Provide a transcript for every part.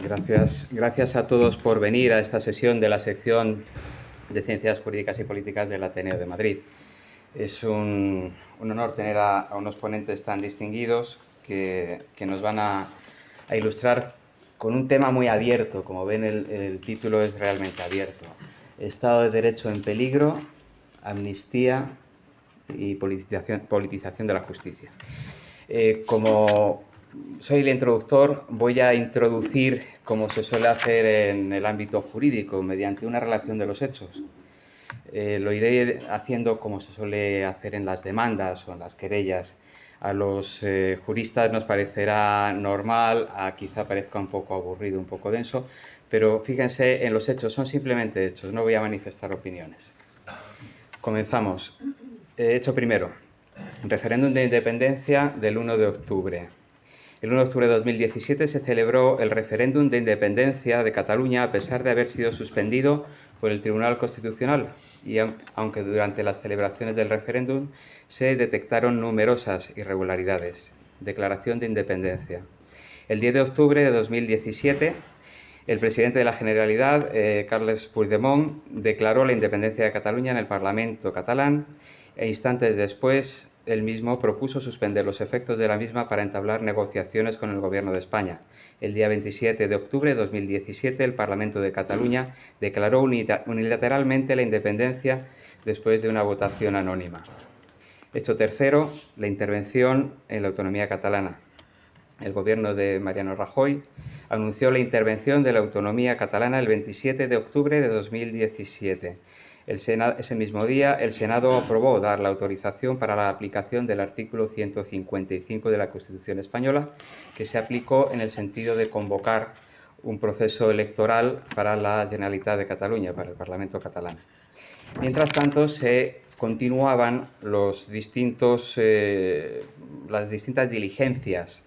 Gracias a todos por venir a esta sesión de la sección de Ciencias Jurídicas y Políticas del Ateneo de Madrid. Es un honor tener a unos ponentes tan distinguidos que nos van a ilustrar con un tema muy abierto. Como ven, el título es realmente abierto. Estado de Derecho en peligro, amnistía y politización de la justicia. Como soy el introductor, voy a introducir, como se suele hacer en el ámbito jurídico, mediante una relación de los hechos. Lo iré haciendo como se suele hacer en las demandas o en las querellas. A los juristas nos parecerá normal, quizá parezca un poco aburrido, un poco denso, pero fíjense en los hechos, son simplemente hechos, no voy a manifestar opiniones. Comenzamos. Hecho primero. Referéndum de independencia del 1 de octubre. El 1 de octubre de 2017 se celebró el referéndum de independencia de Cataluña a pesar de haber sido suspendido por el Tribunal Constitucional y aunque durante las celebraciones del referéndum se detectaron numerosas irregularidades. Declaración de independencia. El 10 de octubre de 2017 el presidente de la Generalidad, Carles Puigdemont, declaró la independencia de Cataluña en el Parlamento catalán e instantes después él mismo propuso suspender los efectos de la misma para entablar negociaciones con el Gobierno de España. El día 27 de octubre de 2017 el Parlamento de Cataluña declaró unilateralmente la independencia después de una votación anónima. Hecho tercero, la intervención en la autonomía catalana. El Gobierno de Mariano Rajoy anunció la intervención de la autonomía catalana el 27 de octubre de 2017. Ese mismo día, el Senado aprobó dar la autorización para la aplicación del artículo 155 de la Constitución española, que se aplicó en el sentido de convocar un proceso electoral para la Generalitat de Cataluña, para el Parlamento catalán. Mientras tanto, se continuaban las distintas diligencias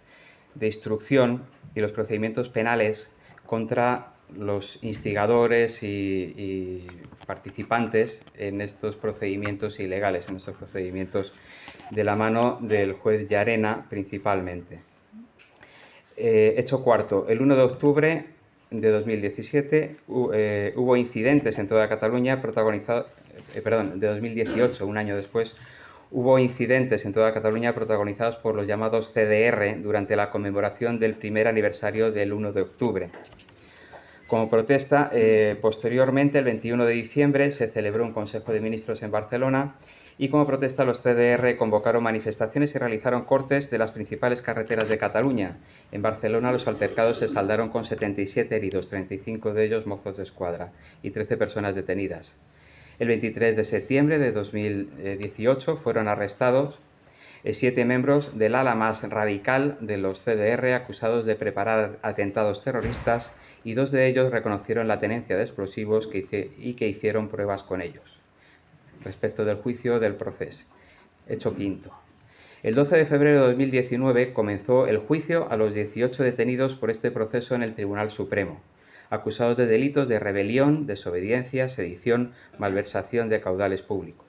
de instrucción y los procedimientos penales contra los instigadores y participantes en estos procedimientos ilegales, en estos procedimientos de la mano del juez Llarena principalmente. Hecho cuarto, el 1 de octubre de 2017 hubo incidentes en toda Cataluña de 2018, un año después, hubo incidentes en toda Cataluña protagonizados por los llamados CDR durante la conmemoración del primer aniversario del 1 de octubre. Como protesta, posteriormente, el 21 de diciembre, se celebró un Consejo de Ministros en Barcelona y como protesta los CDR convocaron manifestaciones y realizaron cortes de las principales carreteras de Cataluña. En Barcelona los altercados se saldaron con 77 heridos, 35 de ellos mozos de escuadra y 13 personas detenidas. El 23 de septiembre de 2018 fueron arrestados 7 miembros del ala más radical de los CDR acusados de preparar atentados terroristas y 2 de ellos reconocieron la tenencia de explosivos y que hicieron pruebas con ellos. Respecto del juicio del proceso. Hecho quinto. El 12 de febrero de 2019 comenzó el juicio a los 18 detenidos por este proceso en el Tribunal Supremo, acusados de delitos de rebelión, desobediencia, sedición, malversación de caudales públicos.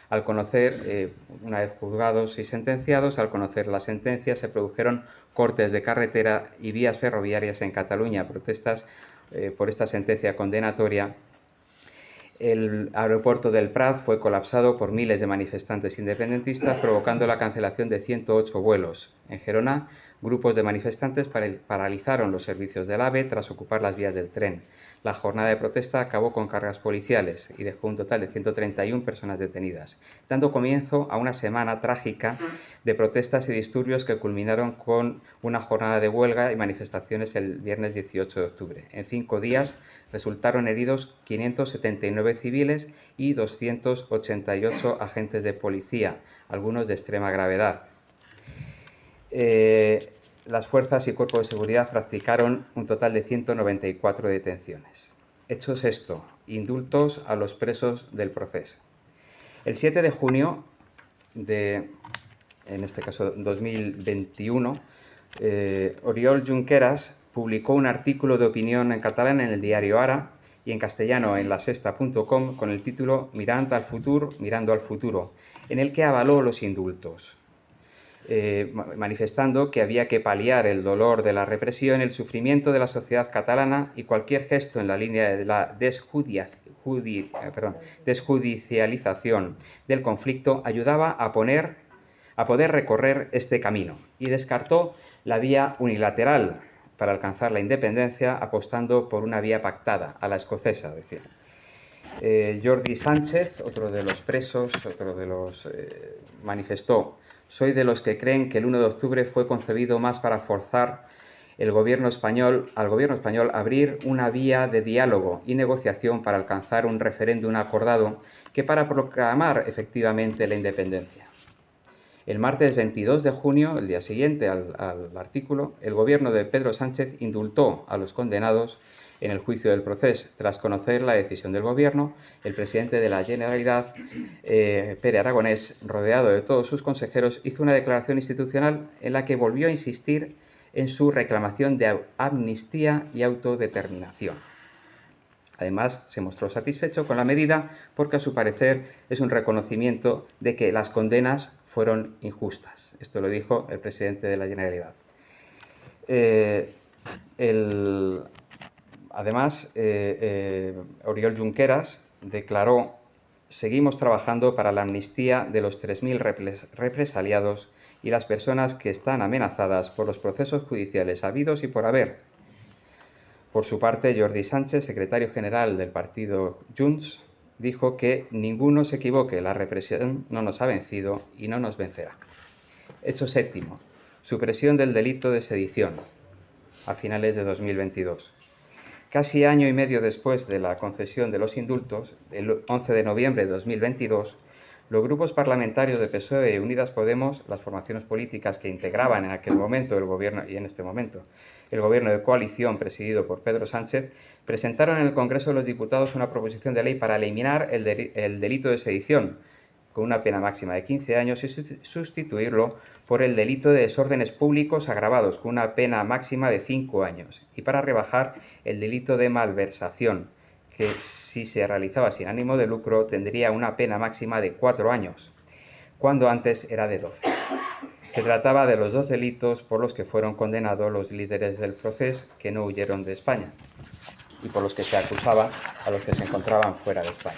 Al conocer, una vez juzgados y sentenciados, al conocer la sentencia, se produjeron cortes de carretera y vías ferroviarias en Cataluña, protestas por esta sentencia condenatoria. El aeropuerto del Prat fue colapsado por miles de manifestantes independentistas, provocando la cancelación de 108 vuelos. En Gerona, grupos de manifestantes paralizaron los servicios del AVE tras ocupar las vías del tren. La jornada de protesta acabó con cargas policiales y dejó un total de 131 personas detenidas, dando comienzo a una semana trágica de protestas y disturbios que culminaron con una jornada de huelga y manifestaciones el viernes 18 de octubre. En 5 días resultaron heridos 579 civiles y 288 agentes de policía, algunos de extrema gravedad. Las fuerzas y cuerpos de seguridad practicaron un total de 194 detenciones. Hecho sexto, indultos a los presos del proceso. El 7 de junio en este caso 2021, Oriol Junqueras publicó un artículo de opinión en catalán en el diario Ara y en castellano en lasexta.com con el título Mirando al futuro, en el que avaló los indultos. manifestando que había que paliar el dolor de la represión, el sufrimiento de la sociedad catalana y cualquier gesto en la línea de la desjudicialización del conflicto ayudaba a poder recorrer este camino, y descartó la vía unilateral para alcanzar la independencia, apostando por una vía pactada, a la escocesa, decía. Jordi Sánchez, otro de los presos, manifestó: soy de los que creen que el 1 de octubre fue concebido más para forzar al gobierno español a abrir una vía de diálogo y negociación para alcanzar un referéndum acordado que para proclamar efectivamente la independencia. El martes 22 de junio, el día siguiente al artículo, el gobierno de Pedro Sánchez indultó a los condenados en el juicio del Procés. Tras conocer la decisión del Gobierno, el presidente de la Generalitat, Pere Aragonés, rodeado de todos sus consejeros, hizo una declaración institucional en la que volvió a insistir en su reclamación de amnistía y autodeterminación. Además, se mostró satisfecho con la medida porque, a su parecer, es un reconocimiento de que las condenas fueron injustas. Esto lo dijo el presidente de la Generalitat. Además, Oriol Junqueras declaró: seguimos trabajando para la amnistía de los 3.000 represaliados y las personas que están amenazadas por los procesos judiciales habidos y por haber. Por su parte, Jordi Sánchez, secretario general del partido Junts, dijo que ninguno se equivoque, la represión no nos ha vencido y no nos vencerá. Hecho séptimo: supresión del delito de sedición a finales de 2022. Casi año y medio después de la concesión de los indultos, el 11 de noviembre de 2022, los grupos parlamentarios de PSOE y Unidas Podemos, las formaciones políticas que integraban en aquel momento el gobierno y en este momento el gobierno de coalición presidido por Pedro Sánchez, presentaron en el Congreso de los Diputados una proposición de ley para eliminar el delito de sedición, con una pena máxima de 15 años, y sustituirlo por el delito de desórdenes públicos agravados, con una pena máxima de 5 años, y para rebajar el delito de malversación, que si se realizaba sin ánimo de lucro tendría una pena máxima de 4 años, cuando antes era de 12. Se trataba de los dos delitos por los que fueron condenados los líderes del Procés que no huyeron de España y por los que se acusaba a los que se encontraban fuera de España.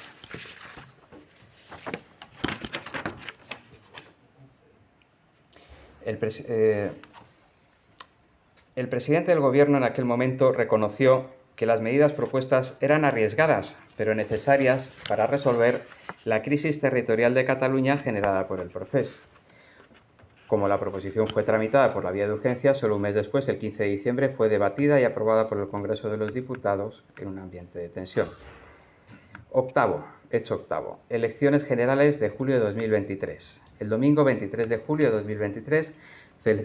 El presidente del Gobierno en aquel momento reconoció que las medidas propuestas eran arriesgadas, pero necesarias para resolver la crisis territorial de Cataluña generada por el Procés. Como la proposición fue tramitada por la vía de urgencia, solo un mes después, el 15 de diciembre, fue debatida y aprobada por el Congreso de los Diputados en un ambiente de tensión. Hecho octavo. Elecciones generales de julio de 2023. El domingo 23 de julio de 2023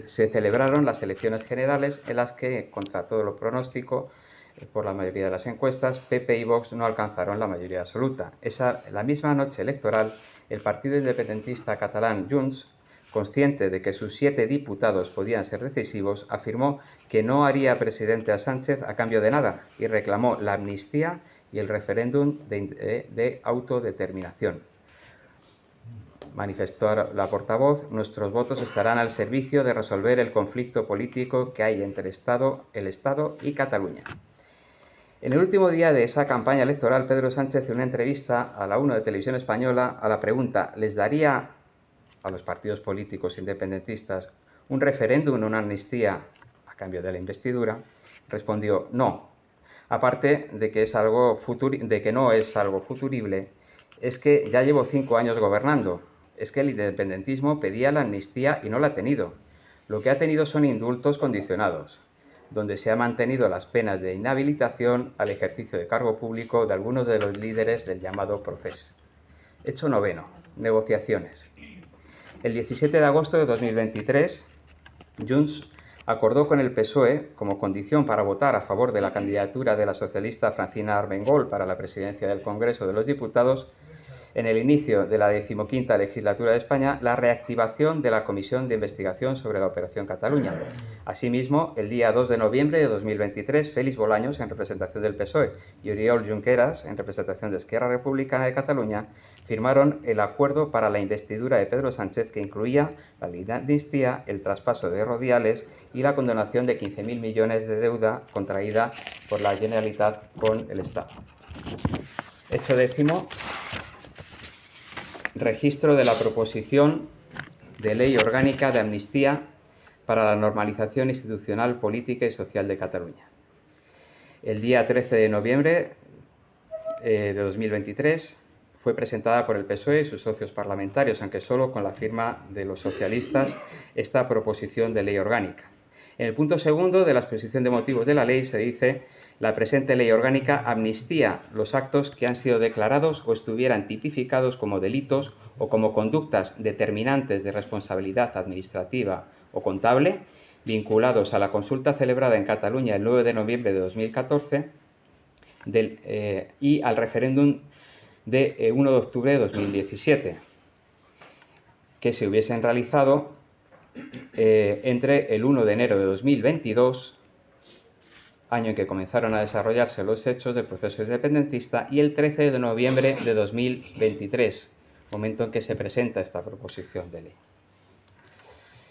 se celebraron las elecciones generales en las que, contra todo lo pronóstico, por la mayoría de las encuestas, PP y Vox no alcanzaron la mayoría absoluta. La misma noche electoral, el partido independentista catalán Junts, consciente de que sus 7 diputados podían ser decisivos, afirmó que no haría presidente a Sánchez a cambio de nada y reclamó la amnistía y el referéndum de autodeterminación. Manifestó la portavoz: nuestros votos estarán al servicio de resolver el conflicto político que hay entre el Estado y Cataluña. En el último día de esa campaña electoral, Pedro Sánchez, en una entrevista a la 1 de Televisión Española, a la pregunta ¿les daría a los partidos políticos independentistas un referéndum o una amnistía a cambio de la investidura?, respondió: no. Aparte de que no es algo futurible, es que ya llevo 5 años gobernando. Es que el independentismo pedía la amnistía y no la ha tenido. Lo que ha tenido son indultos condicionados, donde se han mantenido las penas de inhabilitación al ejercicio de cargo público de algunos de los líderes del llamado Procés. Hecho noveno. Negociaciones. El 17 de agosto de 2023, Junts acordó con el PSOE, como condición para votar a favor de la candidatura de la socialista Francina Armengol para la presidencia del Congreso de los Diputados, en el inicio de la 15ª legislatura de España, la reactivación de la Comisión de Investigación sobre la Operación Cataluña. Asimismo, el día 2 de noviembre de 2023, Félix Bolaños, en representación del PSOE, y Oriol Junqueras, en representación de Esquerra Republicana de Cataluña, firmaron el acuerdo para la investidura de Pedro Sánchez, que incluía la ley de amnistía, el traspaso de Rodiales y la condonación de 15.000 millones de deuda contraída por la Generalitat con el Estado. Hecho décimo. Registro de la proposición de ley orgánica de amnistía para la normalización institucional, política y social de Cataluña. El día 13 de noviembre de 2023 fue presentada por el PSOE y sus socios parlamentarios, aunque solo con la firma de los socialistas, esta proposición de ley orgánica. En el punto segundo de la exposición de motivos de la ley se dice: la presente ley orgánica amnistía los actos que han sido declarados o estuvieran tipificados como delitos o como conductas determinantes de responsabilidad administrativa o contable, vinculados a la consulta celebrada en Cataluña el 9 de noviembre de 2014 y al referéndum de 1 de octubre de 2017, que se hubiesen realizado entre el 1 de enero de 2022, año en que comenzaron a desarrollarse los hechos del proceso independentista, y el 13 de noviembre de 2023, momento en que se presenta esta proposición de ley.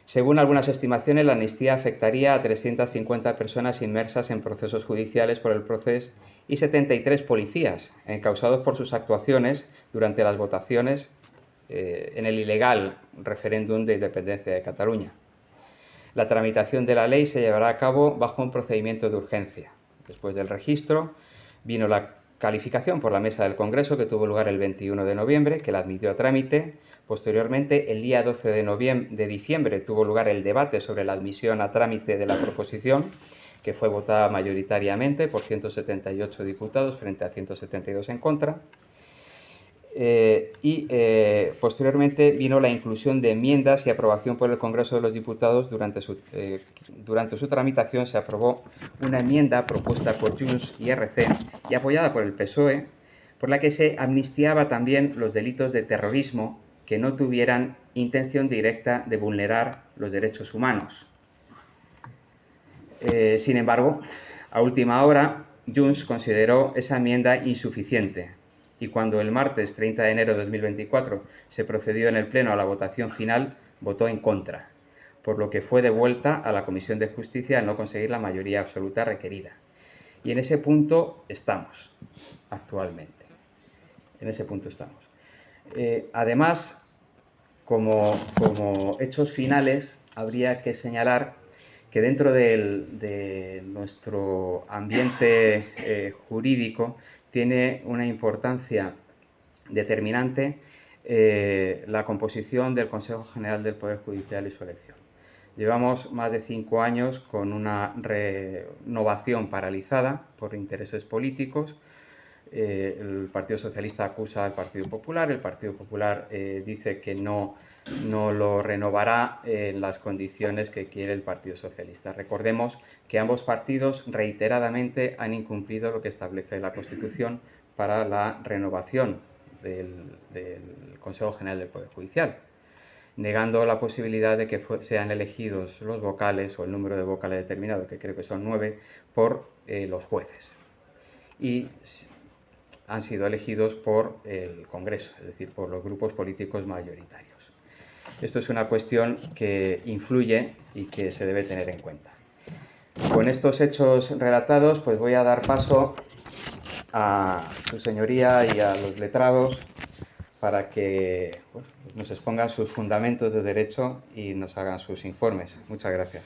Según algunas estimaciones, la amnistía afectaría a 350 personas inmersas en procesos judiciales por el proceso y 73 policías encausados por sus actuaciones durante las votaciones en el ilegal referéndum de independencia de Cataluña. La tramitación de la ley se llevará a cabo bajo un procedimiento de urgencia. Después del registro vino la calificación por la Mesa del Congreso, que tuvo lugar el 21 de noviembre, que la admitió a trámite. Posteriormente, el día 12 de diciembre, tuvo lugar el debate sobre la admisión a trámite de la proposición, que fue votada mayoritariamente por 178 diputados frente a 172 en contra. Posteriormente vino la inclusión de enmiendas y aprobación por el Congreso de los Diputados. Durante su tramitación se aprobó una enmienda propuesta por Junts y RC y apoyada por el PSOE, por la que se amnistiaba también los delitos de terrorismo que no tuvieran intención directa de vulnerar los derechos humanos. Sin embargo, a última hora, Junts consideró esa enmienda insuficiente, y cuando el martes 30 de enero de 2024 se procedió en el Pleno a la votación final, votó en contra, por lo que fue devuelta a la Comisión de Justicia al no conseguir la mayoría absoluta requerida. Y en ese punto estamos actualmente. En ese punto estamos. Además, como hechos finales, habría que señalar que dentro de nuestro ambiente jurídico tiene una importancia determinante la composición del Consejo General del Poder Judicial y su elección. Llevamos más de 5 años con una renovación paralizada por intereses políticos. El Partido Socialista acusa al Partido Popular, el Partido Popular dice que no lo renovará en las condiciones que quiere el Partido Socialista. Recordemos que ambos partidos reiteradamente han incumplido lo que establece la Constitución para la renovación del Consejo General del Poder Judicial, negando la posibilidad de que sean elegidos los vocales o el número de vocales determinado, que creo que son 9, por los jueces. Y han sido elegidos por el Congreso, es decir, por los grupos políticos mayoritarios. Esto es una cuestión que influye y que se debe tener en cuenta. Con estos hechos relatados, pues voy a dar paso a su señoría y a los letrados para que nos expongan sus fundamentos de derecho y nos hagan sus informes. Muchas gracias.